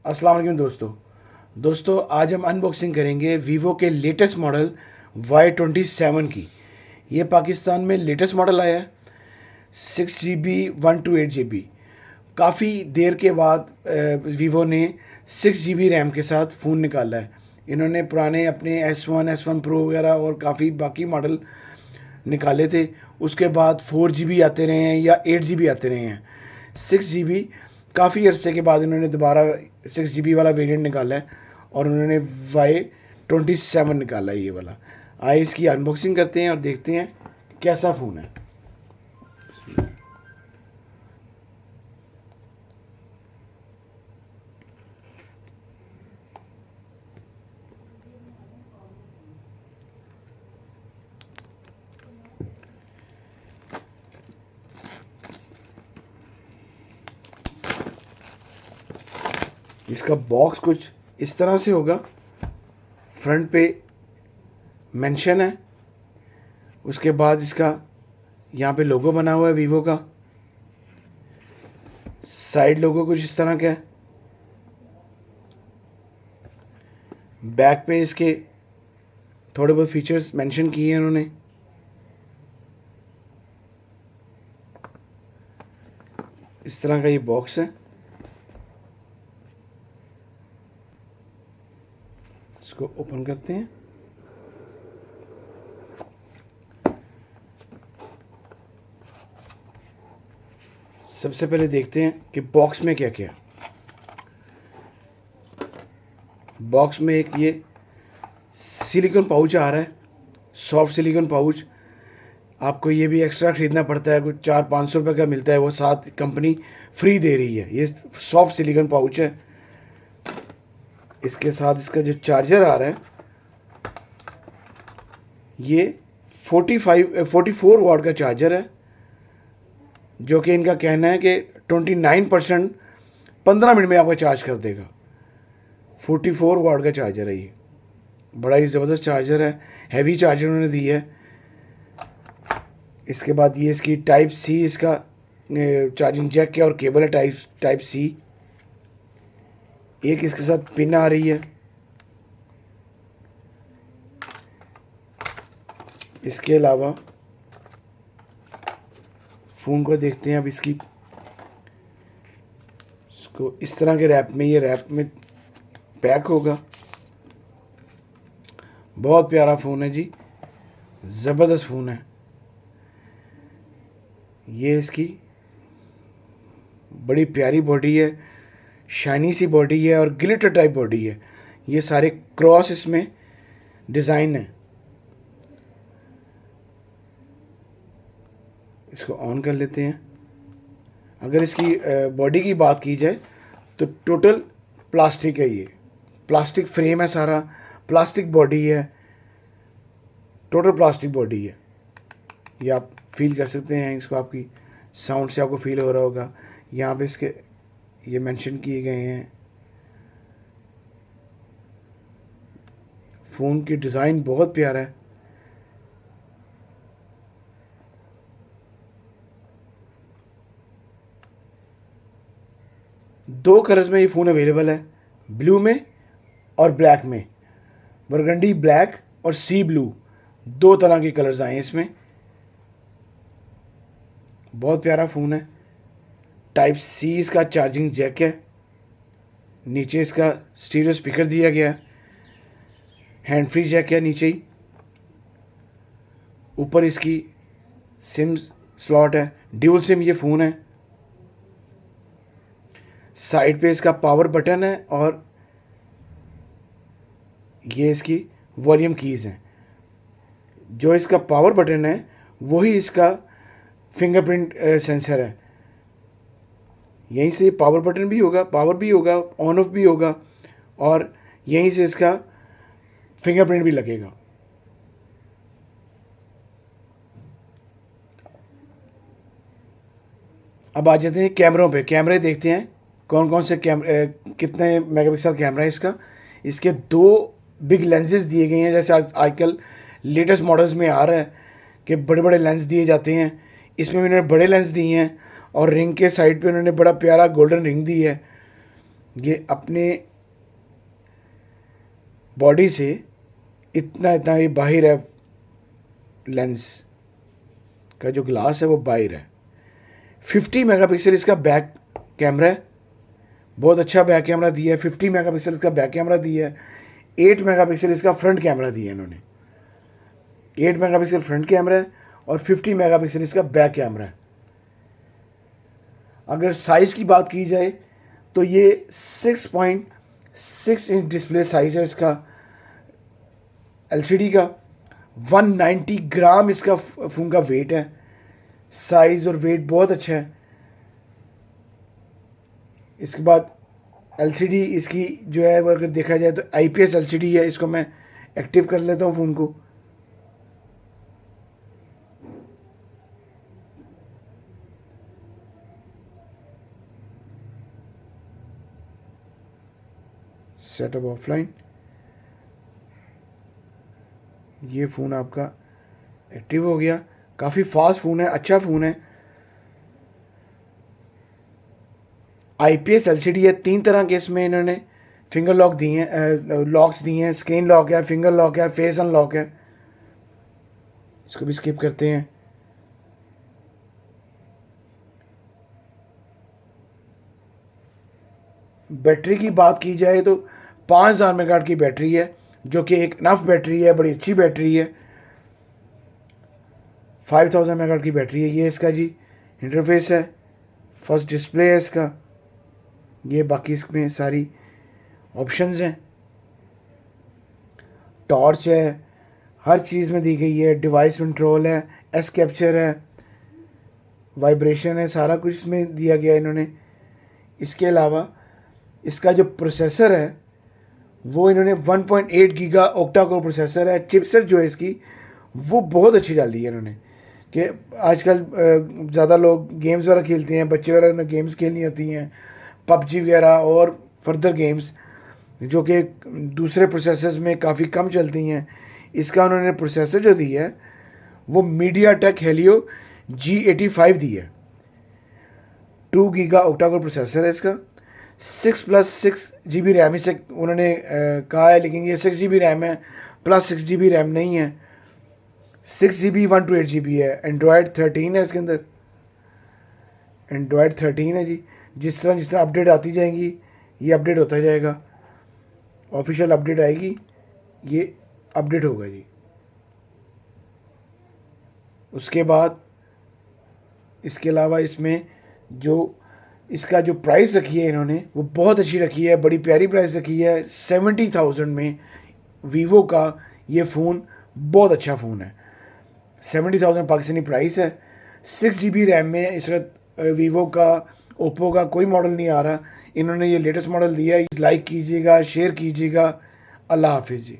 अस्सलाम वालेकुम दोस्तों आज हम अनबॉक्सिंग करेंगे वीवो के लेटेस्ट मॉडल Y27 की। ये पाकिस्तान में लेटेस्ट मॉडल आया है 6GB 128GB। काफ़ी देर के बाद वीवो ने 6GB रैम के साथ फ़ोन निकाला है। इन्होंने पुराने अपने S1 Pro वगैरह और काफ़ी बाकी मॉडल निकाले थे, उसके बाद 4GB आते रहे हैं या 8GB आते रहे हैं। 6GB काफ़ी अरसे के बाद इन्होंने दोबारा 6GB वाला वेरिएंट निकाला है और उन्होंने Y27 निकाला है ये वाला। आइए इसकी अनबॉक्सिंग करते हैं और देखते हैं कैसा फ़ोन है। इसका बॉक्स कुछ इस तरह से होगा। फ्रंट पे मेंशन है, उसके बाद इसका यहाँ पे लोगो बना हुआ है वीवो का। साइड लोगो कुछ इस तरह का है। बैक पे इसके थोड़े बहुत फीचर्स मेंशन किए हैं उन्होंने। इस तरह का ये बॉक्स है। इसको ओपन करते हैं। सबसे पहले देखते हैं कि बॉक्स में क्या क्या है। बॉक्स में एक ये सिलिकॉन पाउच आ रहा है, सॉफ्ट सिलिकॉन पाउच। आपको ये भी एक्स्ट्रा ख़रीदना पड़ता है, कुछ 400-500 रुपये का मिलता है, वो साथ कंपनी फ्री दे रही है। ये सॉफ्ट सिलिकॉन पाउच है। इसके साथ इसका जो चार्जर आ रहा है ये 44 वाट का चार्जर है, जो कि इनका कहना है कि 29% 15 मिनट में आपका चार्ज कर देगा। 44 वाट का चार्जर है ये, बड़ा ही ज़बरदस्त चार्जर है। हैवी चार्जर उन्होंने दी है। इसके बाद ये इसकी टाइप सी, इसका चार्जिंग जैक है और केबल है टाइप सी। एक इसके साथ पिन आ रही है। इसके अलावा फ़ोन को देखते हैं अब इसको इस तरह के रैप में पैक होगा। बहुत प्यारा फ़ोन है जी, ज़बरदस्त फ़ोन है। ये इसकी बड़ी प्यारी बॉडी है, शाइनी सी बॉडी है और ग्लिटर टाइप बॉडी है। ये सारे क्रॉस इसमें डिज़ाइन है। इसको ऑन कर लेते हैं। अगर इसकी बॉडी की बात की जाए तो टोटल प्लास्टिक है। ये प्लास्टिक फ्रेम है, सारा प्लास्टिक बॉडी है, टोटल प्लास्टिक बॉडी है। ये आप फील कर सकते हैं इसको, आपकी साउंड से आपको फील हो रहा होगा। यहाँ पे इसके ये मेंशन किए गए हैं। फ़ोन की डिज़ाइन बहुत प्यारा है। दो कलर्स में ये फ़ोन अवेलेबल है, ब्लू में और ब्लैक में। बरगंडी ब्लैक और सी ब्लू, दो तरह के कलर्स आए हैं इसमें। बहुत प्यारा फ़ोन है। टाइप सी इसका चार्जिंग जैक है। नीचे इसका स्टीरियो स्पीकर दिया गया है। हैंड फ्री जैक है नीचे ही। ऊपर इसकी सिम स्लॉट है, ड्यूल सिम ये फ़ोन है। साइड पे इसका पावर बटन है और ये इसकी वॉल्यूम कीज़ हैं। जो इसका पावर बटन है वही इसका फिंगरप्रिंट सेंसर है। यहीं से पावर बटन भी होगा, पावर भी होगा, ऑन ऑफ भी होगा और यहीं से इसका फिंगरप्रिंट भी लगेगा। अब आ जाते हैं कैमरों पे। कैमरे देखते हैं कौन कौन से कितने मेगापिक्सल कैमरा है इसका। इसके दो बिग लेंसेज दिए गए हैं, जैसे आजकल लेटेस्ट मॉडल्स में आ रहा है कि बड़े बड़े लेंस दिए जाते हैं। इसमें भी उन्होंने बड़े लेंस दिए हैं और रिंग के साइड पे उन्होंने बड़ा प्यारा गोल्डन रिंग दी है। ये अपने बॉडी से इतना इतना ही बाहर है, लेंस का जो ग्लास है वो बाहर है। 50 मेगापिक्सल इसका बैक कैमरा है, बहुत अच्छा बैक कैमरा दिया है। 50 मेगापिक्सल इसका बैक कैमरा दिया है। 8 मेगापिक्सल इसका फ्रंट कैमरा दिया है इन्होंने। 8 मेगापिक्सल फ्रंट कैमरा है और 50 मेगापिक्सल इसका बैक कैमरा है। अगर साइज़ की बात की जाए तो ये 6.6 इंच डिस्प्ले साइज़ है इसका एलसीडी का। 190 ग्राम इसका फ़ोन का वेट है। साइज़ और वेट बहुत अच्छा है। इसके बाद एलसीडी इसकी जो है वो अगर देखा जाए तो आईपीएस एलसीडी है। इसको मैं एक्टिव कर लेता हूँ फ़ोन को। सेटअप ऑफलाइन, ये फ़ोन आपका एक्टिव हो गया। काफ़ी फास्ट फ़ोन है, अच्छा फ़ोन है। आईपीएस एलसीडी है। 3 तरह के इसमें इन्होंने फिंगर लॉक दिए हैं, लॉक्स दिए हैं। स्क्रीन लॉक है, फिंगर लॉक है, फेस अनलॉक है। इसको भी स्किप करते हैं। बैटरी की बात की जाए तो 5000 मेगाहर्ट्ज़ की बैटरी है, जो कि एक नफ बैटरी है, बड़ी अच्छी बैटरी है। 5000 मेगाहर्ट्ज़ की बैटरी है। ये इसका जी इंटरफेस है, फर्स्ट डिस्प्ले है इसका। ये बाकी इसमें सारी ऑप्शंस हैं। टॉर्च है, हर चीज़ में दी गई है। डिवाइस कंट्रोल है, एस कैप्चर है, वाइब्रेशन है, सारा कुछ इसमें दिया गया है इन्होंने। इसके अलावा इसका जो प्रोसेसर है वो इन्होंने 1.8 गीगा ऑक्टा कोर प्रोसेसर है। चिपसेट जो है इसकी वो बहुत अच्छी डाली है इन्होंने, कि आजकल ज़्यादा लोग गेम्स वगैरह खेलते हैं, बच्चे वगैरह ने गेम्स खेलनी होती हैं, पबजी वगैरह और फर्दर गेम्स जो कि दूसरे प्रोसेसर्स में काफ़ी कम चलती हैं। इसका उन्होंने प्रोसेसर जो दी है वो मीडियाटेक हेलियो G85 दी है। 2 गीगा ऑक्टा कोर प्रोसेसर है इसका। 6+6 GB रैम इसे उन्होंने कहा है, लेकिन ये 6 GB रैम है, +6 GB रैम नहीं है। 6 GB 128 GB है। एंड्रॉयड 13 है इसके अंदर। एंड्रॉयड 13 है जी। जिस तरह अपडेट आती जाएंगी ये अपडेट होता जाएगा। ऑफिशियल अपडेट आएगी, ये अपडेट होगा जी। उसके बाद इसके अलावा इसमें जो इसका जो प्राइस रखी है इन्होंने वो बहुत अच्छी रखी है, बड़ी प्यारी प्राइस रखी है। 70,000 में वीवो का ये फ़ोन बहुत अच्छा फ़ोन है। 70,000 पाकिस्तानी प्राइस है। 6 GB रैम में इस वक्त वीवो का, ओप्पो का कोई मॉडल नहीं आ रहा। इन्होंने ये लेटेस्ट मॉडल दिया है। लाइक कीजिएगा, शेयर कीजिएगा। अल्लाह हाफिज़ जी।